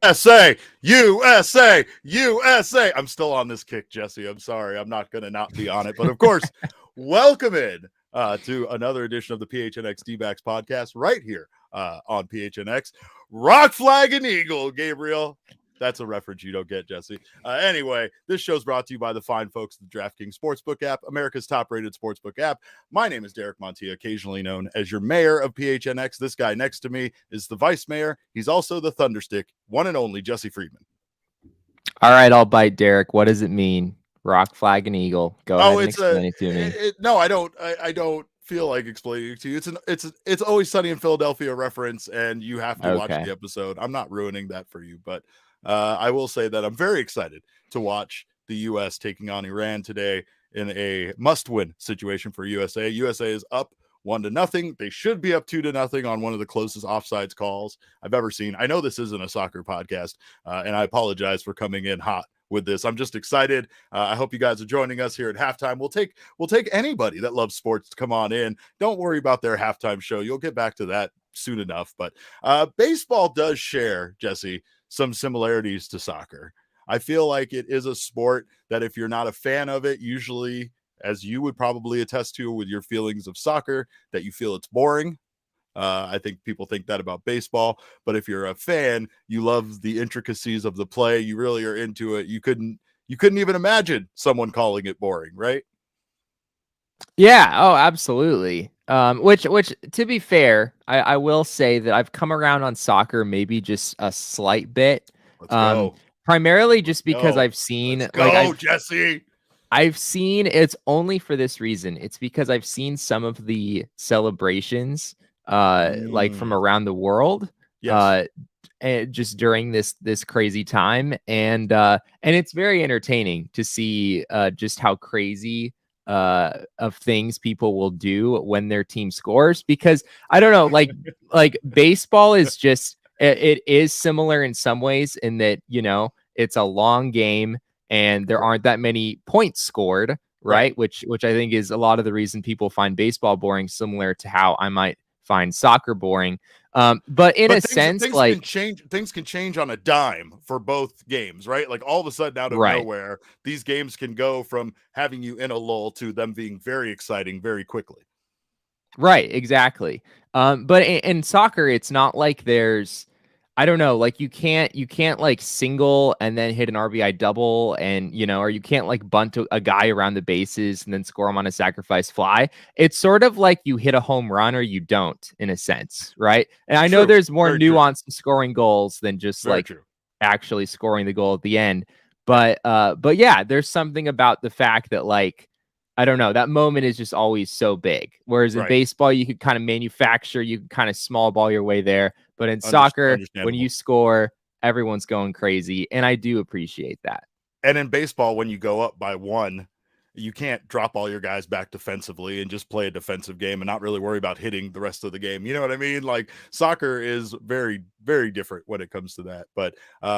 USA, USA, USA. I'm still on this kick, Jesse. I'm sorry. I'm not going to not be on it. But of course, welcome in to another edition of the PHNX D-backs podcast right here on PHNX. Rock, flag, and eagle, Gabriel. That's a reference you don't get, Jesse. Anyway, this show's brought to you by the fine folks at the DraftKings Sportsbook app, America's top-rated sportsbook app. My name is Derek Montilla, occasionally known as your mayor of PHNX. This guy next to me is the vice mayor. He's also the thunderstick, one and only Jesse Friedman. All right, I'll bite, Derek. What does it mean? Rock, flag, and eagle. Go ahead and explain it to me. No, I don't. I don't feel like explaining it to you. It's Always Sunny in Philadelphia reference, and you have to watch the episode. I'm not ruining that for you, but I will say that I'm very excited to watch the U.S. taking on Iran today in a must-win situation for USA. USA is up 1-0. They should be up 2-0 on one of the closest offsides calls I've ever seen. I know this isn't a soccer podcast, and I apologize for coming in hot with this. I'm just excited. I hope you guys are joining us here at halftime. We'll take anybody that loves sports to come on in. Don't worry about their halftime show. You'll get back to that soon enough. But baseball does share, Jesse, some similarities to soccer. I feel like it is a sport that if you're not a fan of it, usually, as you would probably attest to with your feelings of soccer, that you feel it's boring. I think people think that about baseball, but if you're a fan, you love the intricacies of the play. You really are into it. You couldn't even imagine someone calling it boring, right? Yeah. Oh, absolutely. Which to be fair, I will say that I've come around on soccer maybe just a slight bit. Let's go. Primarily just because I've seen Jesse. I've seen it's only for this reason. It's because I've seen some of the celebrations like from around the world. Yes. And just during this crazy time. And it's very entertaining to see just how crazy of things people will do when their team scores, because I don't know, like baseball is just it is similar in some ways in that, you know, it's a long game and there aren't that many points scored, right? Which I think is a lot of the reason people find baseball boring, similar to how I might find soccer boring. But things can change on a dime for both games, right? Like all of a sudden out of nowhere, these games can go from having you in a lull to them being very exciting very quickly. Right, exactly. But in soccer, it's not like there's, I don't know, like you can't like single and then hit an RBI double, and you know, or you can't like bunt a guy around the bases and then score him on a sacrifice fly. It's sort of like you hit a home run or you don't, in a sense, right? And I know there's more nuance to scoring goals than just actually scoring the goal at the end. But yeah, there's something about the fact that, like, I don't know, that moment is just always so big. Whereas in baseball, you could kind of manufacture, you could kind of small ball your way there. But in soccer, when you score, everyone's going crazy. And I do appreciate that. And in baseball, when you go up by 1, you can't drop all your guys back defensively and just play a defensive game and not really worry about hitting the rest of the game. You know what I mean? Like soccer is very, very different when it comes to that. But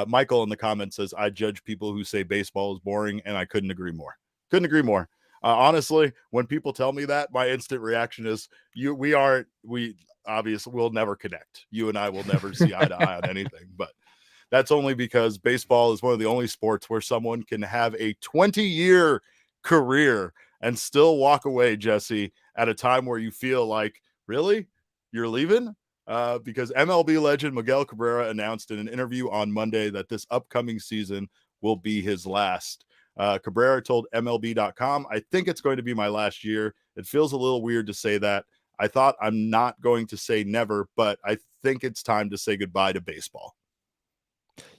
Michael in the comments says, I judge people who say baseball is boring, and I couldn't agree more. Honestly, when people tell me that, my instant reaction is we'll never connect. You and I will never see eye to eye on anything, but that's only because baseball is one of the only sports where someone can have a 20-year career and still walk away, Jesse, at a time where you feel like, really? You're leaving? Because MLB legend Miguel Cabrera announced in an interview on Monday that this upcoming season will be his last. Cabrera told MLB.com, I think it's going to be my last year. It feels a little weird to say that. I thought I'm not going to say never, but I think it's time to say goodbye to baseball.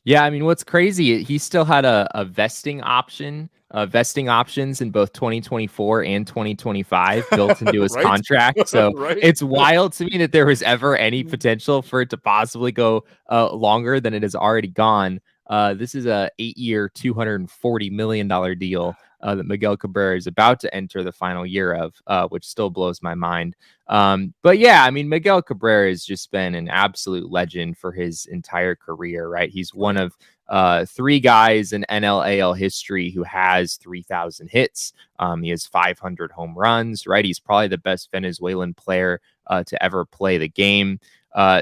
Yeah, I mean, what's crazy, he still had a vesting options in both 2024 and 2025 built into his contract. So it's wild to me that there was ever any potential for it to possibly go longer than it has already gone. This is a 8-year, $240 million deal that Miguel Cabrera is about to enter the final year of, which still blows my mind. But yeah, I mean, Miguel Cabrera has just been an absolute legend for his entire career, right? He's one of 3 guys in NL/AL history who has 3,000 hits. He has 500 home runs, right? He's probably the best Venezuelan player to ever play the game.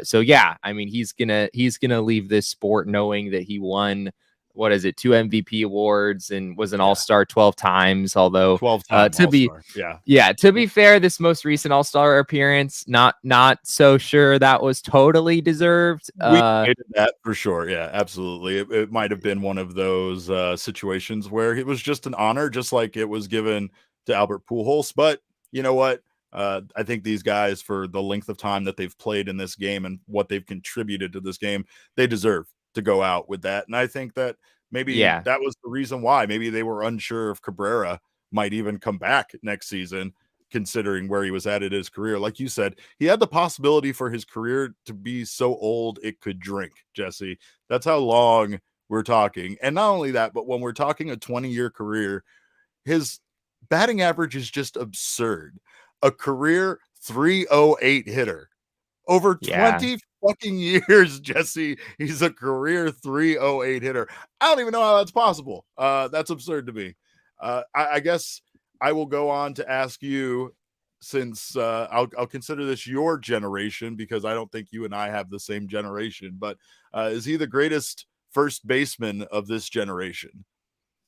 So yeah, I mean, he's gonna leave this sport knowing that he won, what is it, 2 MVP awards and was an All-Star 12 times. Although 12-time All-Star. To be fair, this most recent All-Star appearance, not so sure that was totally deserved. We hated that for sure. Yeah, absolutely. It might have been one of those situations where it was just an honor, just like it was given to Albert Pujols. But you know what? I think these guys, for the length of time that they've played in this game and what they've contributed to this game, they deserve to go out with that. And I think that maybe that was the reason why. Maybe they were unsure if Cabrera might even come back next season, considering where he was at in his career. Like you said, he had the possibility for his career to be so old it could drink, Jesse. That's how long we're talking. And not only that, but when we're talking a 20-year career, his batting average is just absurd. A career 308 hitter. Over 20 fucking years, Jesse, he's a career 308 hitter. I don't even know how that's possible. That's absurd to me. I guess I will go on to ask you, since I'll consider this your generation, because I don't think you and I have the same generation, but is he the greatest first baseman of this generation?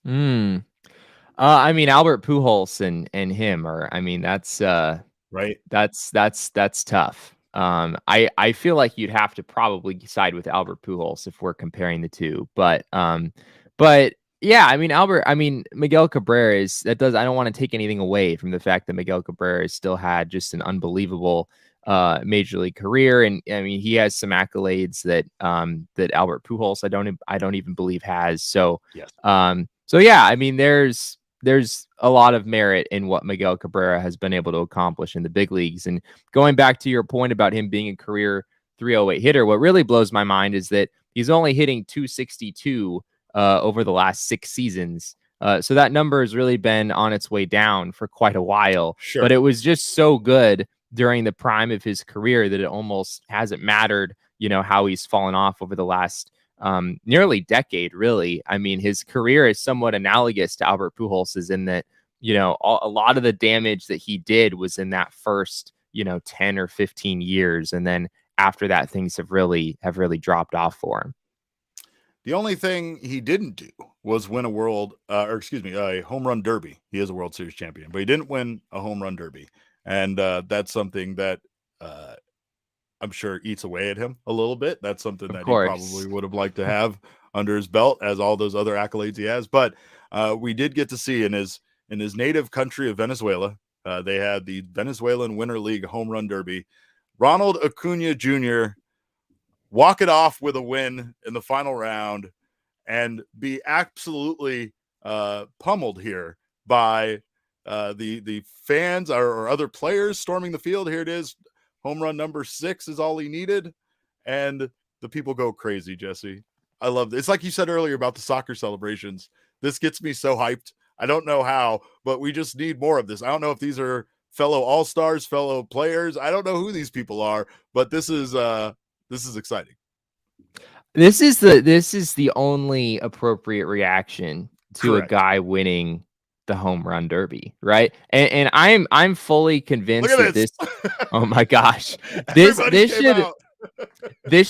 I mean, Albert Pujols and him are, I mean, that's right. That's tough. I feel like you'd have to probably side with Albert Pujols if we're comparing the two, but yeah, I mean, Miguel Cabrera I don't want to take anything away from the fact that Miguel Cabrera still had just an unbelievable major league career. And I mean, he has some accolades that Albert Pujols, I don't even believe has. So, yes. So yeah, I mean, there's a lot of merit in what Miguel Cabrera has been able to accomplish in the big leagues. And going back to your point about him being a career 308 hitter, what really blows my mind is that he's only hitting 262 over the last 6 seasons. So that number has really been on its way down for quite a while. Sure. But it was just so good during the prime of his career that it almost hasn't mattered, how he's fallen off over the last nearly decade, really. I mean, his career is somewhat analogous to Albert Pujols's in that, a lot of the damage that he did was in that first, 10 or 15 years. And then after that, things have really dropped off for him. The only thing he didn't do was win a home run derby. He is a World Series champion, but he didn't win a home run derby. And that's something that I'm sure eats away at him a little bit. That's something that he probably would have liked to have under his belt, as all those other accolades he has. But we did get to see in his native country of Venezuela, they had the Venezuelan Winter League home run derby. Ronald Acuña Jr. walk it off with a win in the final round and be absolutely pummeled here by the fans or other players storming the field. Here it is. Home run number 6 is all he needed. And the people go crazy, Jesse. I love this. It's like you said earlier about the soccer celebrations. This gets me so hyped. I don't know how, but we just need more of this. I don't know if these are fellow all-stars, fellow players. I don't know who these people are, but this is exciting. This is the only appropriate reaction to a guy winning the home run derby, right? And I'm fully convinced that this oh my gosh, this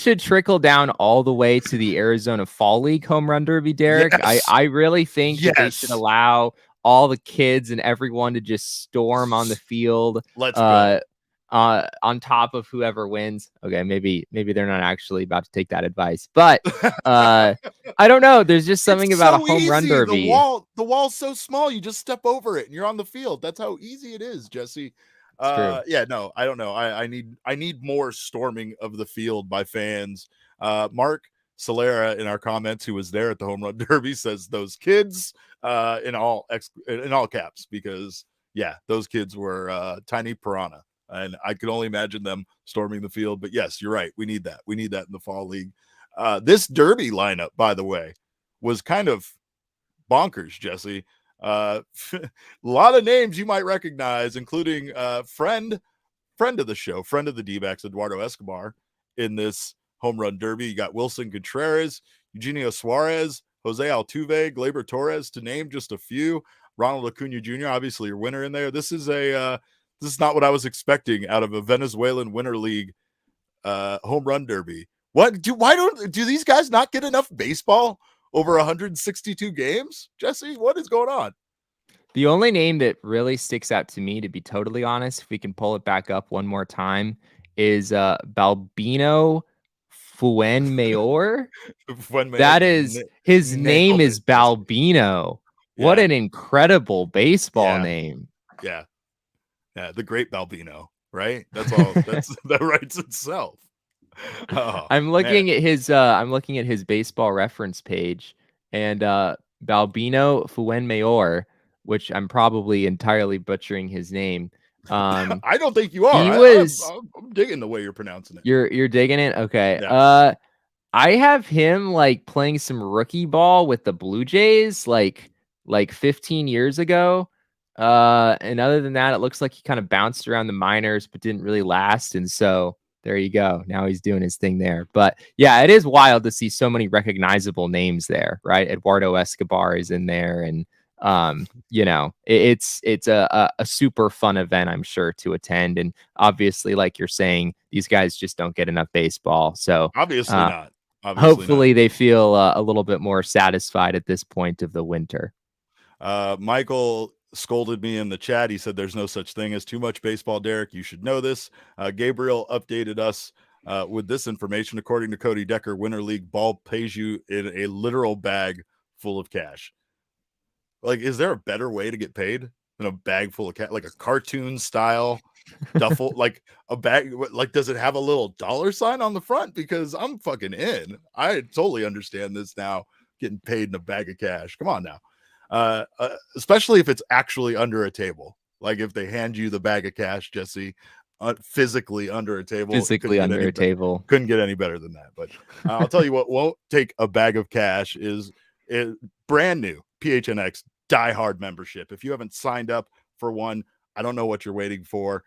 should trickle down all the way to the Arizona Fall League home run derby, Derek. Yes. I really think that they should allow all the kids and everyone to just storm on the field. Let's go. On top of whoever wins. Okay, maybe they're not actually about to take that advice, but I don't know. There's just something about a home run derby. The wall's so small, you just step over it and you're on the field. That's how easy it is, Jesse. Yeah, no, I don't know. I need more storming of the field by fans. Mark Solera in our comments, who was there at the home run derby, says those kids in all caps, because yeah, those kids were tiny piranha. And I could only imagine them storming the field. But yes, you're right. We need that. We need that in the fall league. This derby lineup, by the way, was kind of bonkers, Jesse. A lot of names you might recognize, including friend of the show, friend of the D-backs, Eduardo Escobar, in this home run derby. You got Wilson Contreras, Eugenio Suarez, Jose Altuve, Gleyber Torres, to name just a few. Ronald Acuña Jr., obviously your winner in there. This is not what I was expecting out of a Venezuelan Winter League home run derby. Why don't these guys not get enough baseball over 162 games? Jesse, what is going on? The only name that really sticks out to me, to be totally honest, if we can pull it back up one more time, is Balbino Fuenmayor. That is, his name is Balbino. What an incredible baseball name. Yeah. The great Balbino, right? That's all. That writes itself. Oh, I'm looking at his baseball reference page, and Balbino Fuenmayor, which I'm probably entirely butchering his name. I don't think you are. I'm digging the way you're pronouncing it. You're digging it? Okay. Yeah. I have him like playing some rookie ball with the Blue Jays like 15 years ago. And other than that, it looks like he kind of bounced around the minors but didn't really last. And so there you go. Now he's doing his thing there. But yeah, it is wild to see so many recognizable names there, right? Eduardo Escobar is in there, and it's a super fun event, I'm sure, to attend. And obviously, like you're saying, these guys just don't get enough baseball. So obviously not. Hopefully they feel a little bit more satisfied at this point of the winter. Michael scolded me in the chat. He said there's no such thing as too much baseball, Derek. You should know this. Gabriel updated us with this information. According to Cody Decker, Winter League ball pays you in a literal bag full of cash. Like, is there a better way to get paid than a bag full of cash? Like a cartoon style duffel, like a bag? Like, does it have a little dollar sign on the front? Because I'm fucking in. I totally understand this now, getting paid in a bag of cash. Come on now. Especially if it's actually under a table. Like if they hand you the bag of cash, Jesse, physically under a table. Couldn't get any better than that. But I'll tell you what won't take a bag of cash is brand new PHNX diehard membership. If you haven't signed up for one, I don't know what you're waiting for.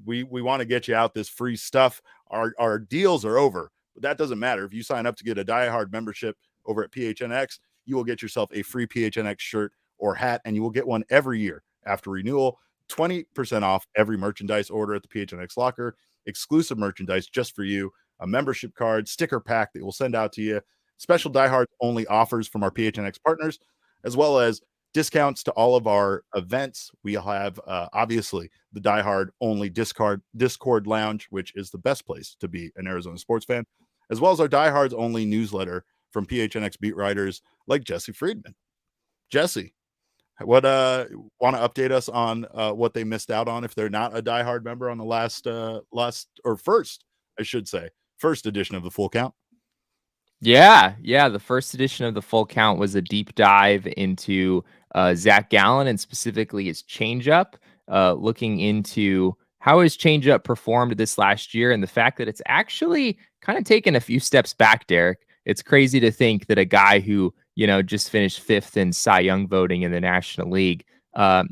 We want to get you out this free stuff. Our deals are over, but that doesn't matter. If you sign up to get a diehard membership over at PHNX, you will get yourself a free PHNX shirt or hat, and you will get one every year after renewal. 20% off every merchandise order at the PHNX locker, exclusive merchandise just for you, a membership card, sticker pack that we'll send out to you, special diehard only offers from our PHNX partners, as well as discounts to all of our events. We have obviously the diehard only Discord lounge, which is the best place to be an Arizona sports fan, as well as our diehards only newsletter from PHNX beat writers like Jesse Friedman. Jesse, what want to update us on what they missed out on if they're not a diehard member on the first edition of the Full Count? Yeah, the first edition of the Full Count was a deep dive into Zach Gallen and specifically his changeup, looking into how his changeup performed this last year and the fact that it's actually kind of taken a few steps back, Derek. It's crazy to think that a guy who, just finished 5th in Cy Young voting in the National League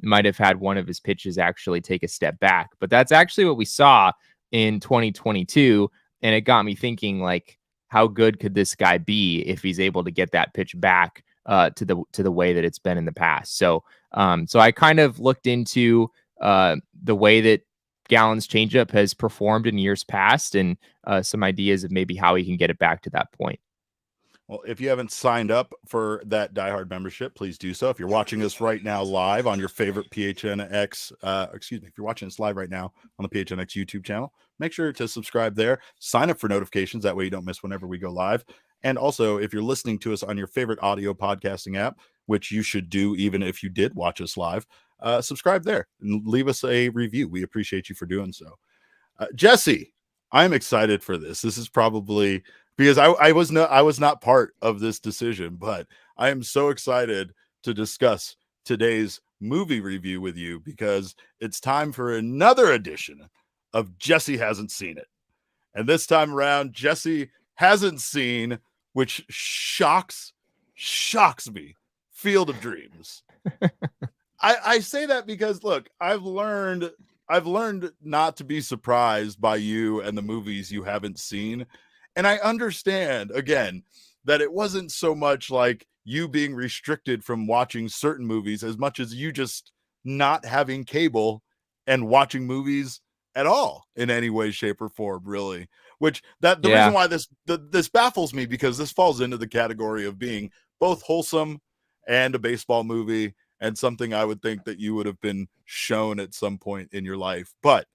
might have had one of his pitches actually take a step back. But that's actually what we saw in 2022. And it got me thinking, like, how good could this guy be if he's able to get that pitch back to the way that it's been in the past? So I kind of looked into the way that Gallen's changeup has performed in years past and some ideas of maybe how he can get it back to that point. Well, if you haven't signed up for that diehard membership, please do so. If you're watching us right now live on your favorite PHNX, if you're watching us live right now on the PHNX YouTube channel, make sure to subscribe there. Sign up for notifications. That way you don't miss whenever we go live. And also, if you're listening to us on your favorite audio podcasting app, which you should do even if you did watch us live, subscribe there and leave us a review. We appreciate you for doing so. Jesse, I'm excited for this. This is probably... because I was not part of this decision, but I am so excited to discuss today's movie review with you because it's time for another edition of Jesse Hasn't Seen It. And this time around, Jesse hasn't seen, which shocks me, Field of Dreams. I say that because, look, I've learned not to be surprised by you and the movies you haven't seen. And I understand, again, that it wasn't so much like you being restricted from watching certain movies as much as you just not having cable and watching movies at all in any way, shape, or form, really. Which the reason why this baffles me, because this falls into the category of being both wholesome and a baseball movie, and something I would think that you would have been shown at some point in your life. But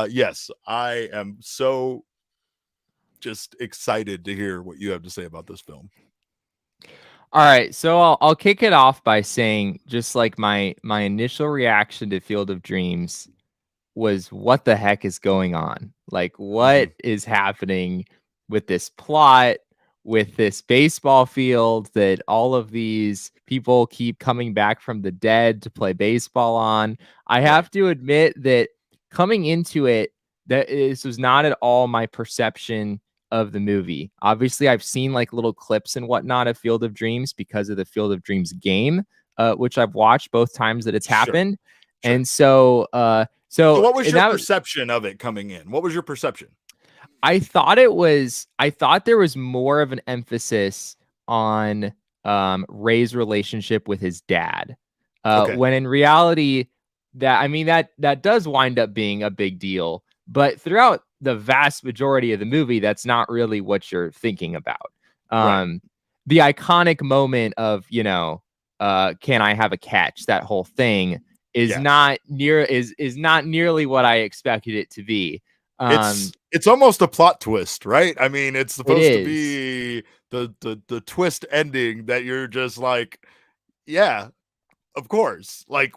yes, I am so just excited to hear what you have to say about this film. All right, so I'll kick it off by saying, just like my initial reaction to Field of Dreams was, what the heck is going on? Like, what is happening with this plot, with this baseball field that all of these people keep coming back from the dead to play baseball on? I have to admit that coming into it, that this was not at all my perception of the movie. Obviously, I've seen like little clips and whatnot of Field of Dreams because of the Field of Dreams game, which I've watched both times that it's happened. Sure. And so what was your perception of it coming in? What was your perception? I thought there was more of an emphasis on Ray's relationship with his dad. When in reality, that does wind up being a big deal. But throughout the vast majority of the movie, that's not really what you're thinking about. The iconic moment of, can I have a catch? That whole thing is not nearly what I expected it to be. It's almost a plot twist, right? I mean, it's supposed to be the twist ending that you're just like, yeah, of course. Like,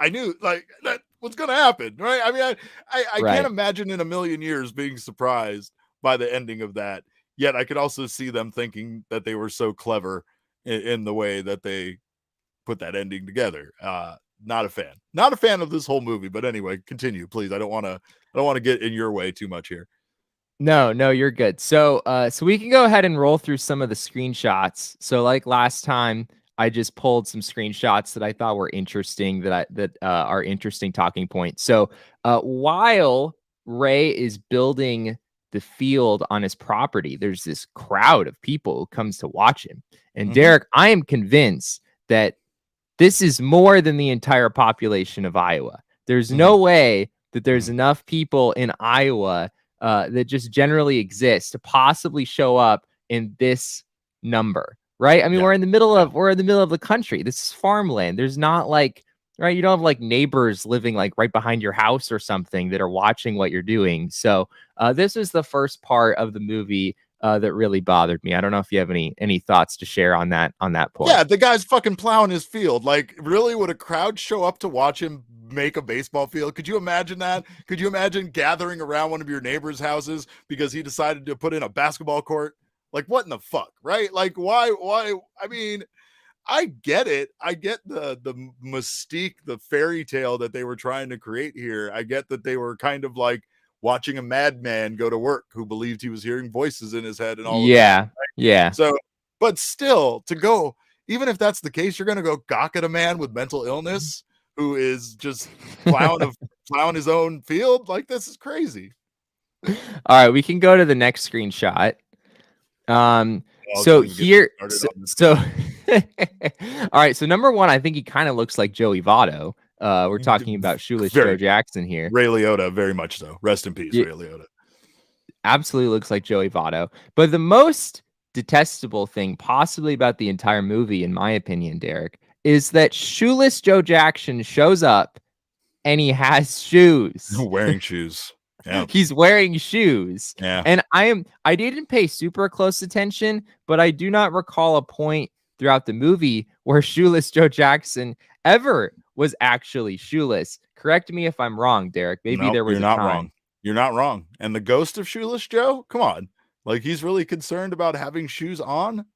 I knew like that was gonna happen, right? I mean, I can't imagine in a million years being surprised by the ending of that. Yet I could also see them thinking that they were so clever in the way that they put that ending together. Not a fan of this whole movie, but anyway, continue, please. I don't want to get in your way too much here. No, you're good. So we can go ahead and roll through some of the screenshots. So like last time, I just pulled some screenshots that I thought were interesting, that are interesting talking points. So while Ray is building the field on his property, there's this crowd of people who comes to watch him. And Derek, I am convinced that this is more than the entire population of Iowa. There's no way that there's enough people in Iowa that just generally exist to possibly show up in this number, right? I mean, we're in the middle of the country. This is farmland. There's not like, right, you don't have like neighbors living like right behind your house or something that are watching what you're doing. So this is the first part of the movie that really bothered me. I don't know if you have any thoughts to share on that point. Yeah, the guy's fucking plowing his field. Like, really, would a crowd show up to watch him make a baseball field? Could you imagine that? Could you imagine gathering around one of your neighbor's houses because he decided to put in a basketball court? Like, what in the fuck, right? Like, why? I mean, I get it. I get the mystique, the fairy tale that they were trying to create here. I get that they were kind of like watching a madman go to work who believed he was hearing voices in his head and all of that, right? Yeah. So, but still, to go, even if that's the case, you're going to go gawk at a man with mental illness who is just plowing his own field. Like, this is crazy. All right, we can go to the next screenshot. So here, all right. So number one, I think he kind of looks like Joey Votto. We're talking about Shoeless Joe Jackson here. Ray Liotta, very much so. Rest in peace, Ray Liotta. Absolutely looks like Joey Votto. But the most detestable thing possibly about the entire movie, in my opinion, Derek, is that Shoeless Joe Jackson shows up and he has shoes. Wearing shoes. Yeah. He's wearing shoes. Yeah. And I didn't pay super close attention, but I do not recall a point throughout the movie where Shoeless Joe Jackson ever was actually shoeless. Correct me if I'm wrong, Derek. Maybe there was you're not wrong. You're not wrong. And the ghost of Shoeless Joe, come on. Like, he's really concerned about having shoes on.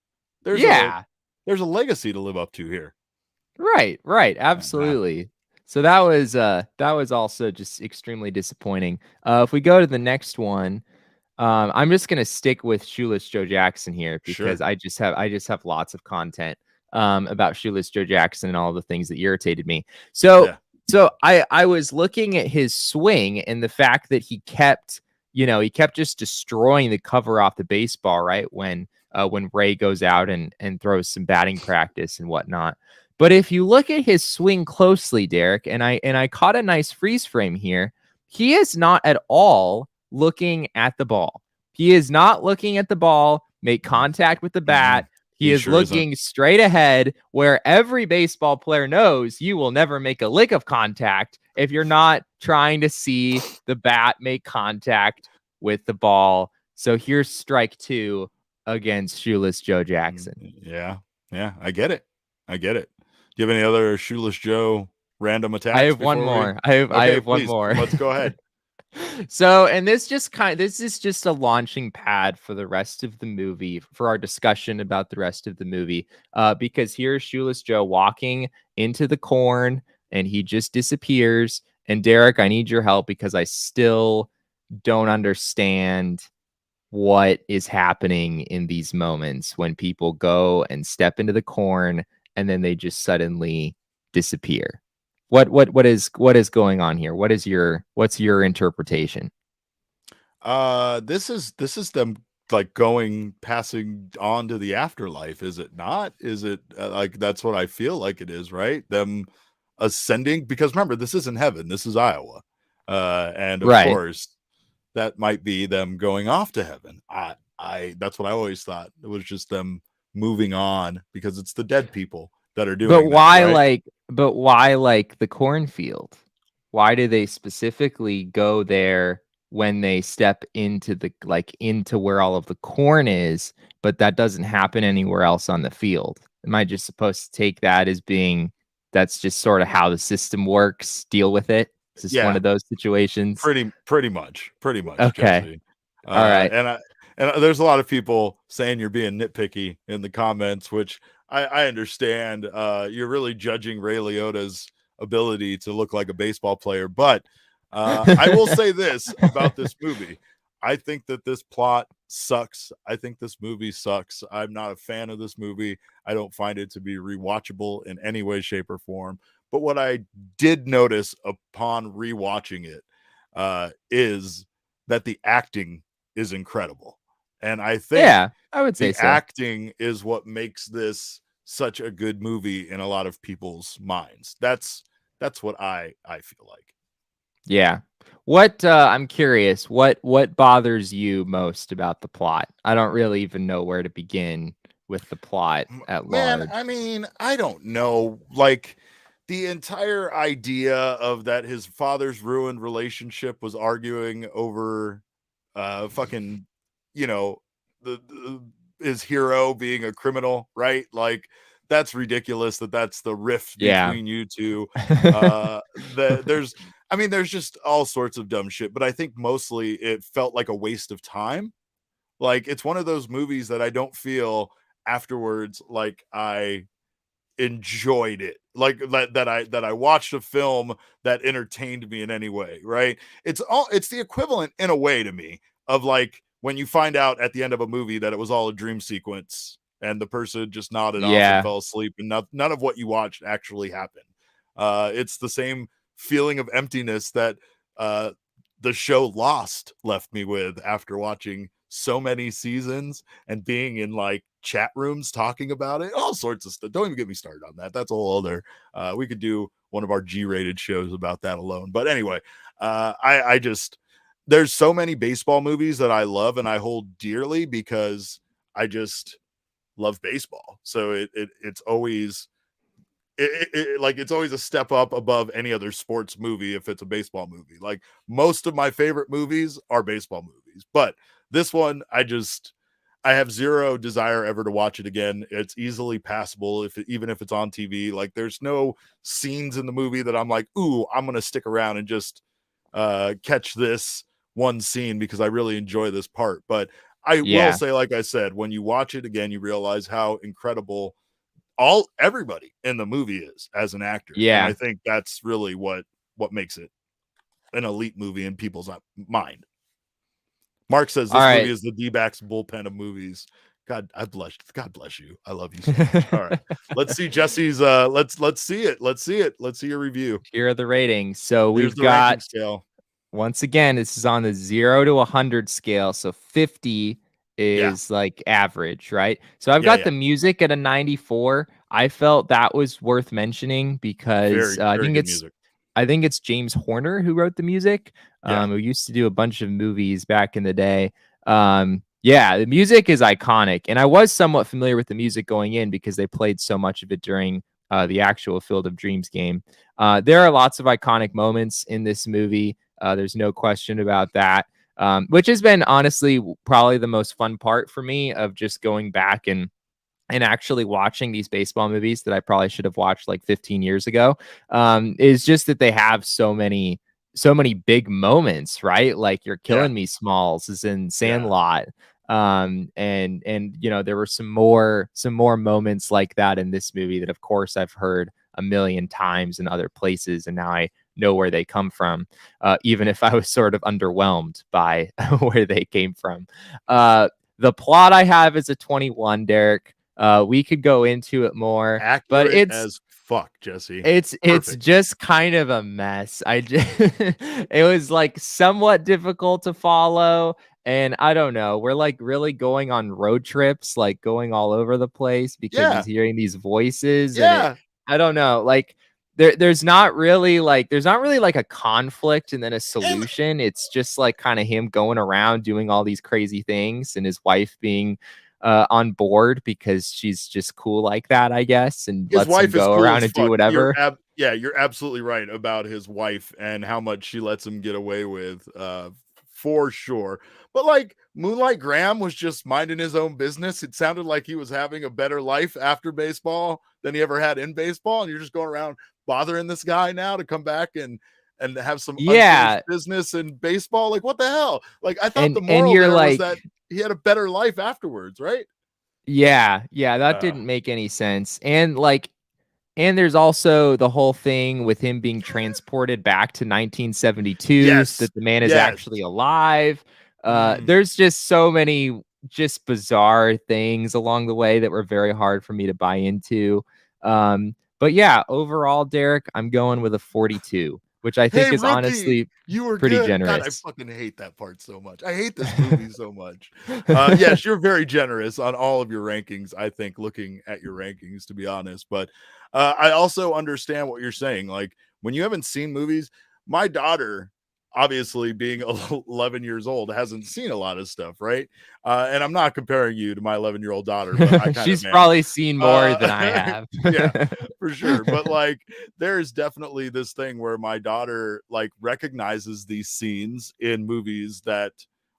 There's a legacy to live up to here. Right. Absolutely. So that was also just extremely disappointing. If we go to the next one, I'm just gonna stick with Shoeless Joe Jackson here because I just have lots of content about Shoeless Joe Jackson and all the things that irritated me. So I was looking at his swing and the fact that he kept just destroying the cover off the baseball, right? When Ray goes out and throws some batting practice and whatnot. But if you look at his swing closely, Derek, and I caught a nice freeze frame here, he is not at all looking at the ball. He is not looking at the ball, make contact with the bat. He is looking straight ahead, where every baseball player knows you will never make a lick of contact if you're not trying to see the bat make contact with the ball. So here's strike 2 against Shoeless Joe Jackson. Yeah, I get it. Do you have any other Shoeless Joe random attacks? I have one more. I have one more. Let's go ahead. So, and this is just a launching pad for the rest of the movie, for our discussion about the rest of the movie, because here's Shoeless Joe walking into the corn and he just disappears. And Derek, I need your help because I still don't understand what is happening in these moments when people go and step into the corn and then they just suddenly disappear. What is going on here? What's your interpretation? This is them like passing on to the afterlife, is it not? Is it like that's what I feel like it is, right? Them ascending, because remember, this isn't heaven, this is Iowa. And of course that might be them going off to heaven. I that's what I always thought. It was just them moving on because it's the dead people that are doing But why that, right? But why like the cornfield? Why do they specifically go there when they step into into where all of the corn is, but that doesn't happen anywhere else on the field? Am I just supposed to take that as being that's just sort of how the system works? Deal with it. Is this one of those situations? Pretty much. Okay. Jesse. All right. And there's a lot of people saying you're being nitpicky in the comments, which I understand. You're really judging Ray Liotta's ability to look like a baseball player, but I will say this about this movie. I think that this plot sucks. I think this movie sucks. I'm not a fan of this movie. I don't find it to be rewatchable in any way, shape, or form. But what I did notice upon rewatching it is that the acting is incredible. And I think I would say the acting is what makes this such a good movie in a lot of people's minds. That's what I feel like. Yeah. What I'm curious, what bothers you most about the plot? I don't really even know where to begin with the plot at large. I mean, I don't know. Like the entire idea of that his father's ruined relationship was arguing over fucking, you know, his hero being a criminal, right? Like that's ridiculous that's the rift between you two. There's just all sorts of dumb shit, but I think mostly it felt like a waste of time. Like it's one of those movies that I don't feel afterwards like I enjoyed it, like that I watched a film that entertained me in any way, right? It's the equivalent in a way to me of like when you find out at the end of a movie that it was all a dream sequence and the person just nodded off and fell asleep and none of what you watched actually happened. It's the same feeling of emptiness that the show Lost left me with after watching so many seasons and being in like chat rooms talking about it, all sorts of stuff. Don't even get me started on that. That's a whole other we could do one of our G-rated shows about that alone. But anyway, I just there's so many baseball movies that I love and I hold dearly because I just love baseball. So it's always it's always a step up above any other sports movie if it's a baseball movie. Like most of my favorite movies are baseball movies, but this one I have zero desire ever to watch it again. It's easily passable even if it's on TV. Like there's no scenes in the movie that I'm like, ooh, I'm gonna stick around and just catch this one scene because I really enjoy this part. But I will say, like I said, when you watch it again, you realize how incredible everybody in the movie is as an actor. And I think that's really what makes it an elite movie in people's mind. Mark says this movie is the D-backs bullpen of movies. God, I blushed. God bless you. I love you so much. All right. Let's see Jesse's let's see it. Let's see it. Let's see your review. Here are the ratings. So we've got scale. Once again, this is on the 0 to 100 scale. So 50 is like average, right? So I've got the music at a 94. I felt that was worth mentioning because I think it's James Horner who wrote the music. who used to do a bunch of movies back in the day. Yeah, the music is iconic, and I was somewhat familiar with the music going in because they played so much of it during the actual Field of Dreams game. There are lots of iconic moments in this movie. There's no question about that, which has been honestly probably the most fun part for me of just going back and actually watching these baseball movies that I probably should have watched like 15 years ago, is just that they have so many big moments, right? Like You're Killing Me Smalls is in Sandlot. And there were some more moments like that in this movie that of course I've heard a million times in other places, and now I know where they come from, even if I was sort of underwhelmed by where they came from. The plot I have is a 21, Derek. We could go into it more, accurate, but it's as fuck, Jesse. It's just kind of a mess. It was like somewhat difficult to follow, and I don't know. We're like really going on road trips, like going all over the place because he's hearing these voices. And I don't know. Like there's not really like a conflict and then a solution. It's just like kind of him going around doing all these crazy things, and his wife being on board because she's just cool like that, I guess, and his lets him go around and do whatever. You're absolutely right about his wife and how much she lets him get away with, for sure. But like Moonlight Graham was just minding his own business. It sounded like he was having a better life after baseball than he ever had in baseball, and you're just going around bothering this guy now to come back and have some unfinished business in baseball. Like, what the hell? Like, I thought the moral there was that he had a better life afterwards, right? Yeah, that didn't make any sense. And there's also the whole thing with him being transported back to 1972, so that the man is actually alive. There's just so many just bizarre things along the way that were very hard for me to buy into. But yeah, overall, Derek, I'm going with a 42, which I think is honestly pretty generous. God, I fucking hate that part so much. I hate this movie so much. Yes, you're very generous on all of your rankings, I think, looking at your rankings, to be honest. But I also understand what you're saying. Like, when you haven't seen movies, my daughter, obviously being 11 years old, hasn't seen a lot of stuff, right? And I'm not comparing you to my 11-year-old daughter, but she's probably seen more than I have. Yeah, for sure. But like, there's definitely this thing where my daughter like recognizes these scenes in movies that,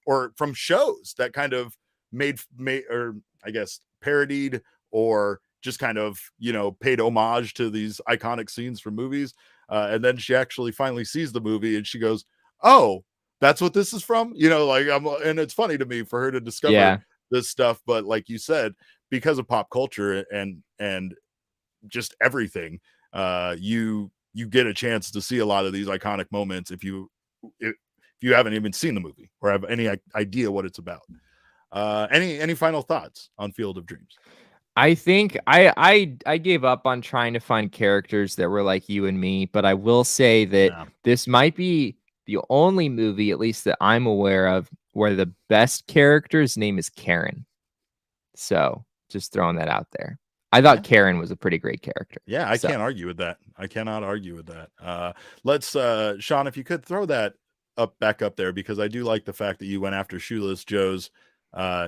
or from shows that kind of made or I guess parodied or just kind of, paid homage to these iconic scenes from movies. And then she actually finally sees the movie and she goes, oh, that's what this is from, and it's funny to me for her to discover this stuff. But like you said, because of pop culture and just everything, you get a chance to see a lot of these iconic moments if you haven't even seen the movie or have any idea what it's about. Any final thoughts on Field of Dreams? I think I gave up on trying to find characters that were like you and me, but I will say that this might be the only movie, at least that I'm aware of, where the best character's name is Karen. So just throwing that out there. I thought Karen was a pretty great character. Yeah, I can't argue with that. I cannot argue with that. Let's Sean, if you could throw that back up there, because I do like the fact that you went after Shoeless Joe's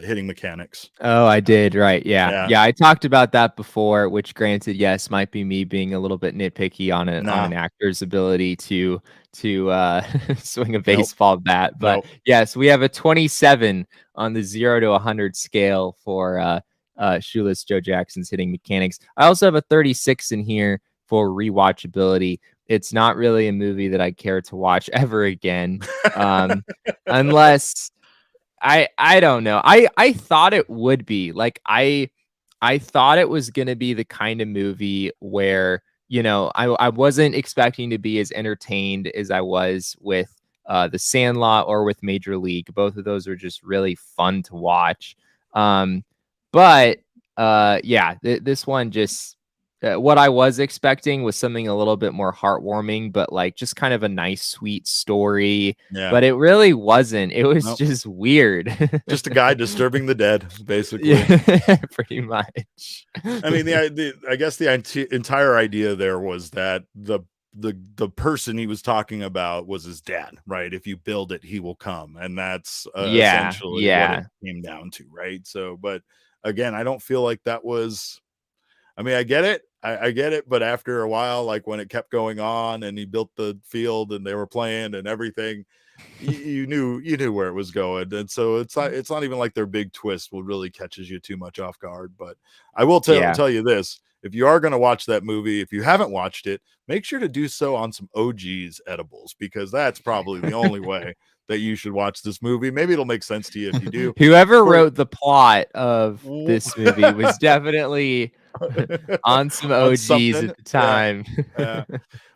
hitting mechanics. Oh, I did, right? Yeah. I talked about that before, which granted, yes, might be me being a little bit nitpicky on an actor's ability to swing a baseball bat. But yes, we have a 27 on the 0 to 100 scale for Shoeless Joe Jackson's hitting mechanics. I also have a 36 in here for rewatchability. It's not really a movie that I care to watch ever again, unless I don't know. I thought it would be like I thought it was gonna be the kind of movie where I wasn't expecting to be as entertained as I was with The Sandlot or with Major League. Both of those are just really fun to watch. But this one just what I was expecting was something a little bit more heartwarming, but like just kind of a nice, sweet story. Yeah. But it really wasn't. It was just weird. Just a guy disturbing the dead, basically. Yeah, pretty much. I mean, I guess the entire idea there was that the the person he was talking about was his dad, right? If you build it, he will come, and that's essentially what it came down to, right? So, but again, I don't feel like that was. I mean, I get it. I get it, but after a while, like when it kept going on and he built the field and they were playing and everything, you knew where it was going. And so it's not even like their big twist will really catches you too much off guard. But I will tell you this: if you are going to watch that movie, if you haven't watched it, make sure to do so on some OG's edibles, because that's probably the only way that you should watch this movie. Maybe it'll make sense to you if you do. Whoever wrote the plot of this movie was definitely on some OGs at the time. Yeah.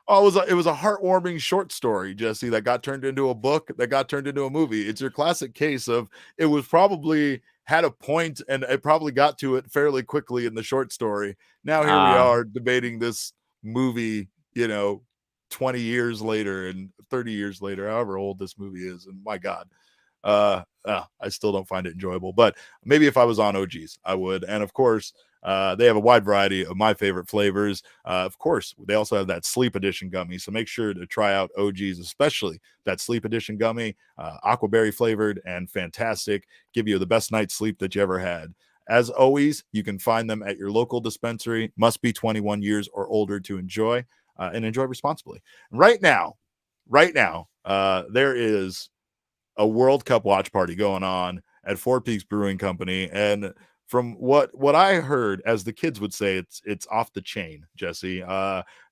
Oh, it was a heartwarming short story, Jesse, that got turned into a book, that got turned into a movie. It's your classic case of it was probably had a point and it probably got to it fairly quickly in the short story. Now here we are debating this movie, 20 years later and 30 years later, however old this movie is. And my God, I still don't find it enjoyable, but maybe if I was on OGs, I would. And of course, they have a wide variety of my favorite flavors. Of course, they also have that sleep edition gummy. So make sure to try out OGs, especially that sleep edition gummy, aquaberry flavored and fantastic. Give you the best night's sleep that you ever had. As always, you can find them at your local dispensary. Must be 21 years or older to enjoy, and enjoy responsibly. Right now, there is a World Cup watch party going on at Four Peaks Brewing Company, and from what I heard, as the kids would say, it's off the chain, Jesse.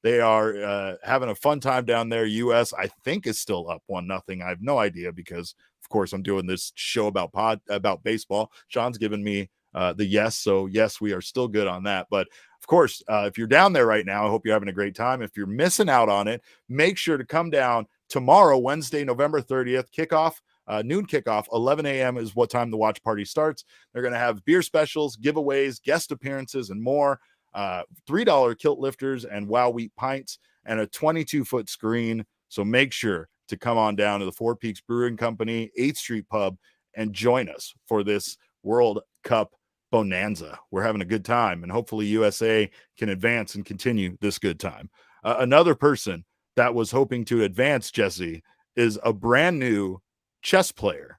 They are having a fun time down there. US, I think, is still up 1-0. I have no idea because, of course, I'm doing this show about baseball. Sean's given me the yes, so yes, we are still good on that. But of course, if you're down there right now, I hope you're having a great time. If you're missing out on it, make sure to come down tomorrow, Wednesday, November 30th, kickoff. Noon kickoff, 11 a.m. is what time the watch party starts. They're going to have beer specials, giveaways, guest appearances, and more. $3 kilt lifters and Wow Wheat pints, and a 22-foot screen. So make sure to come on down to the Four Peaks Brewing Company, 8th Street Pub, and join us for this World Cup bonanza. We're having a good time, and hopefully USA can advance and continue this good time. Another person that was hoping to advance, Jesse, is a brand new chess player.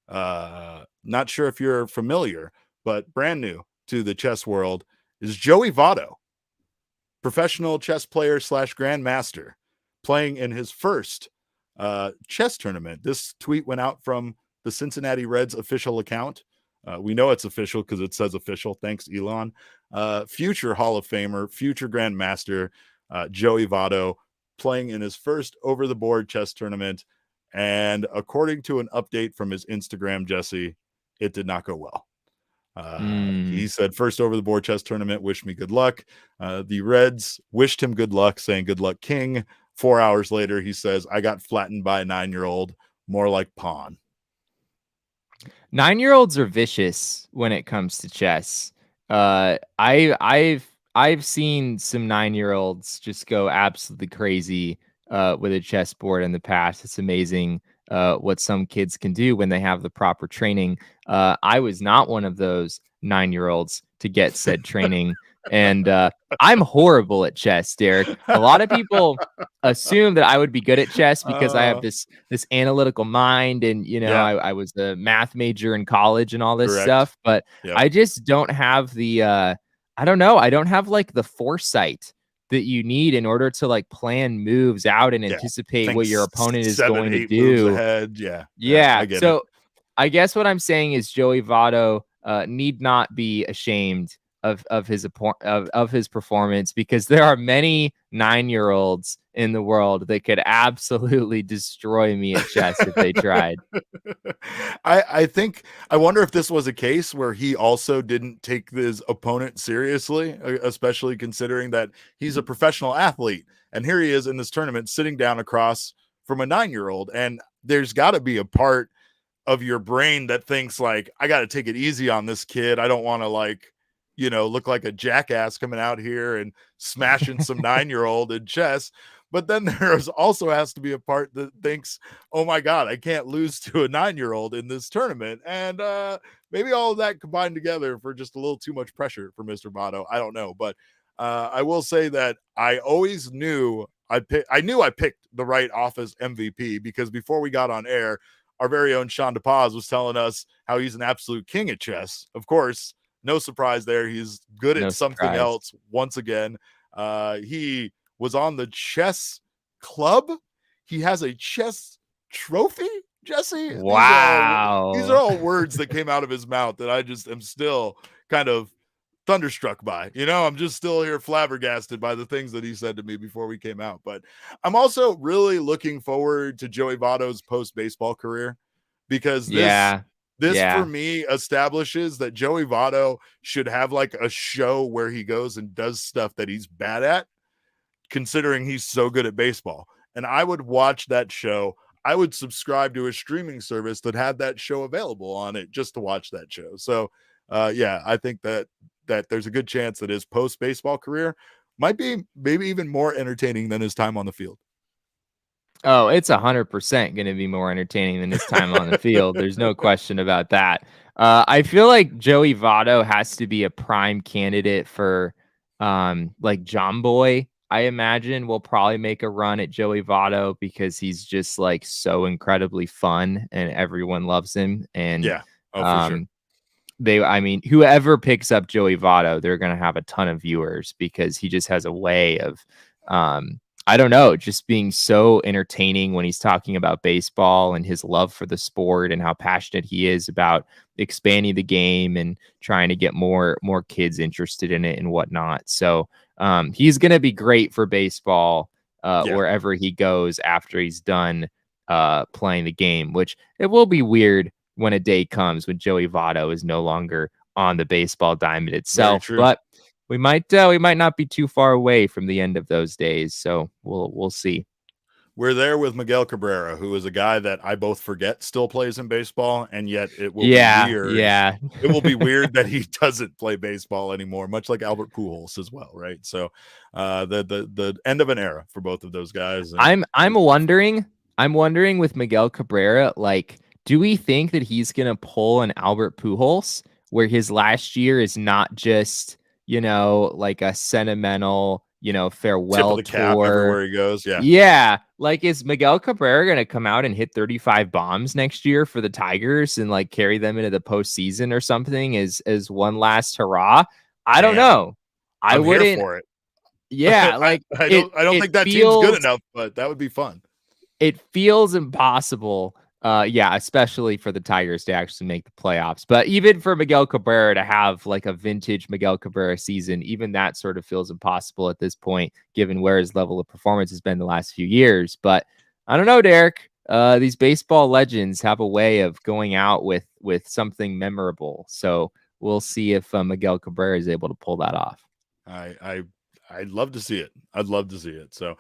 Not sure if you're familiar, but brand new to the chess world is Joey Votto, professional chess player / Grandmaster, playing in his first chess tournament. This tweet went out from the Cincinnati Reds official account. We know it's official because it says official. Thanks, Elon. Future Hall of Famer, future Grandmaster, Joey Votto, playing in his first over-the-board chess tournament. And according to an update from his Instagram, Jesse, it did not go well. He said, first over the board chess tournament, wish me good luck. The Reds wished him good luck, saying, good luck, King. 4 hours later, he says, I got flattened by a 9-year-old, more like pawn. 9-year-olds are vicious when it comes to chess. I've seen some 9-year-olds just go absolutely crazy with a chessboard in the past. It's amazing what some kids can do when they have the proper training. I was not one of those 9-year-olds to get said training. And I'm horrible at chess, Derek. A lot of people assume that I would be good at chess because I have this analytical mind, and I was a math major in college and all this stuff. But I just don't have the I don't know. I don't have like the foresight that you need in order to like plan moves out and anticipate what your opponent is going to do. Ahead. Yeah. So I guess what I'm saying is Joey Votto need not be ashamed of his performance, because there are many 9-year-olds in the world that could absolutely destroy me at chess if they tried. I wonder if this was a case where he also didn't take his opponent seriously, especially considering that he's a professional athlete, and here he is in this tournament sitting down across from a 9-year-old, and there's got to be a part of your brain that thinks like, I got to take it easy on this kid. I don't want to look like a jackass coming out here and smashing some 9-year-old in chess. But then there's also has to be a part that thinks, oh my God, I can't lose to a 9-year-old in this tournament. And maybe all of that combined together for just a little too much pressure for Mr. Votto. I don't know. But I will say that I always knew I knew I picked the right office MVP because before we got on air, our very own Sean DePaz was telling us how he's an absolute king at chess. Of course, no surprise there. He's good at something else once again. He was on the chess club. He has a chess trophy, Jesse. Wow. These are all words that came out of his mouth that I just am still kind of thunderstruck by. I'm just still here flabbergasted by the things that he said to me before we came out. But I'm also really looking forward to Joey Votto's post-baseball career because this for me establishes that Joey Votto should have like a show where he goes and does stuff that he's bad at, considering he's so good at baseball. And I would watch that show. I would subscribe to a streaming service that had that show available on it just to watch that show. So I think that there's a good chance that his post-baseball career might be maybe even more entertaining than his time on the field. Oh, it's 100% going to be more entertaining than his time on the field. There's no question about that. I feel like Joey Votto has to be a prime candidate for like John Boy. I imagine will probably make a run at Joey Votto because he's just like so incredibly fun and everyone loves him. And for sure. Whoever picks up Joey Votto, they're going to have a ton of viewers because he just has a way of, I don't know, just being so entertaining when he's talking about baseball and his love for the sport and how passionate he is about expanding the game and trying to get more kids interested in it and whatnot. So he's going to be great for baseball wherever he goes after he's done playing the game, which it will be weird when a day comes when Joey Votto is no longer on the baseball diamond itself, but we might not be too far away from the end of those days. So we'll see. We're there with Miguel Cabrera, who is a guy that I both forget still plays in baseball, and yet it will be weird. Yeah, it will be weird that he doesn't play baseball anymore, much like Albert Pujols as well, right? So the end of an era for both of those guys. And I'm wondering with Miguel Cabrera, like, do we think that he's gonna pull an Albert Pujols, where his last year is not just like a sentimental, farewell tip of the cap tour everywhere he goes? Like, is Miguel Cabrera gonna come out and hit 35 bombs next year for the Tigers and like carry them into the postseason or something as one last hurrah? I don't know. I wouldn't. Here for it. Yeah, like I don't think that team's good enough, but that would be fun. It feels impossible. Especially for the Tigers to actually make the playoffs. But even for Miguel Cabrera to have like a vintage Miguel Cabrera season, even that sort of feels impossible at this point, given where his level of performance has been the last few years. But I don't know, Derek. These baseball legends have a way of going out with something memorable. So we'll see if Miguel Cabrera is able to pull that off. I'd love to see it. I'd love to see it. So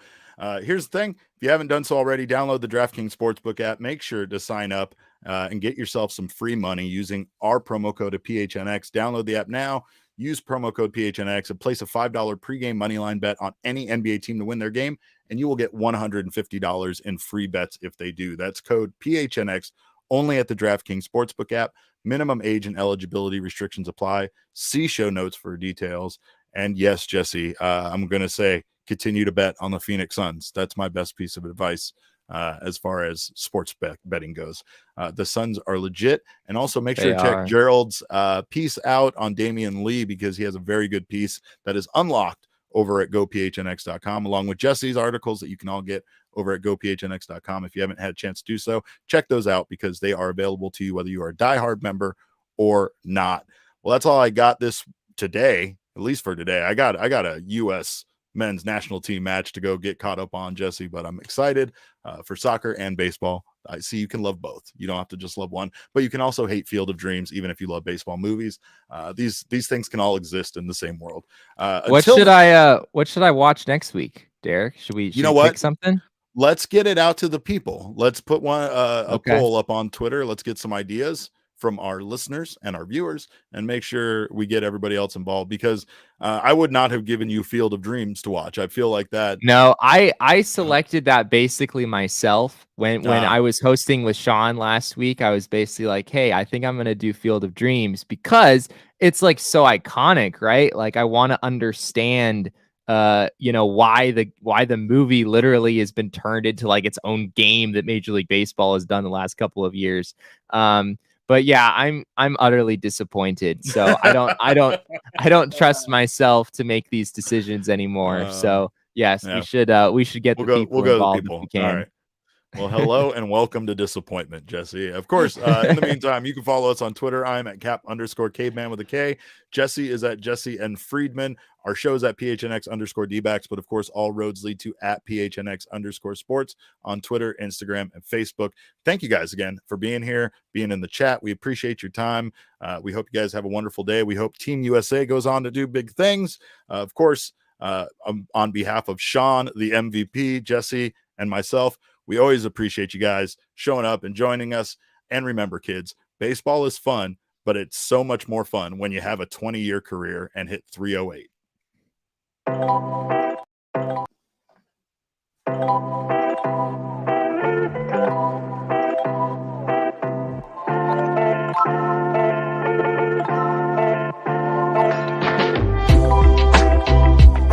here's the thing. If you haven't done so already, download the DraftKings Sportsbook app. Make sure to sign up and get yourself some free money using our promo code of PHNX. Download the app now. Use promo code PHNX and place a $5 pregame moneyline bet on any NBA team to win their game, and you will get $150 in free bets if they do. That's code PHNX only at the DraftKings Sportsbook app. Minimum age and eligibility restrictions apply. See show notes for details. And yes, Jesse, I'm going to say continue to bet on the Phoenix Suns. That's my best piece of advice as far as sports betting goes. The Suns are legit. And also make sure to check Gerald's piece out on Damian Lee, because he has a very good piece that is unlocked over at gophnx.com, along with Jesse's articles that you can all get over at gophnx.com. If you haven't had a chance to do so, check those out because they are available to you whether you are a diehard member or not. Well, that's all I got today. At least for today. I got a U.S. men's national team match to go get caught up on, Jesse, but I'm excited for soccer and baseball. I see you can love both. You don't have to just love one, but you can also hate Field of Dreams, even if you love baseball movies. These things can all exist in the same world. What should I watch next week, Derek? Should we pick something? Let's get it out to the people. Let's put a poll up on Twitter. Let's get some ideas from our listeners and our viewers and make sure we get everybody else involved, because I would not have given you Field of Dreams to watch. I feel like that. No, I selected that basically myself when I was hosting with Sean last week. I was basically like, hey, I think I'm going to do Field of Dreams because it's like so iconic, right? Like I want to understand why the movie literally has been turned into like its own game that Major League Baseball has done the last couple of years. But yeah, I'm utterly disappointed. So I don't trust myself to make these decisions anymore. So yes, yeah. we should get We'll go to the involved people. if we can. All right. Well, hello and welcome to disappointment, Jesse. Of course, in the meantime, you can follow us on Twitter. I'm at cap_caveman with a K. Jesse is at Jesse and Friedman. Our show is at PHNX_DBacks, but of course, all roads lead to at PHNX_sports on Twitter, Instagram, and Facebook. Thank you guys again for being here, being in the chat. We appreciate your time. We hope you guys have a wonderful day. We hope Team USA goes on to do big things. Of course, on behalf of Sean, the MVP, Jesse, and myself, we always appreciate you guys showing up and joining us. And remember, kids, baseball is fun, but it's so much more fun when you have a 20-year career and hit 308.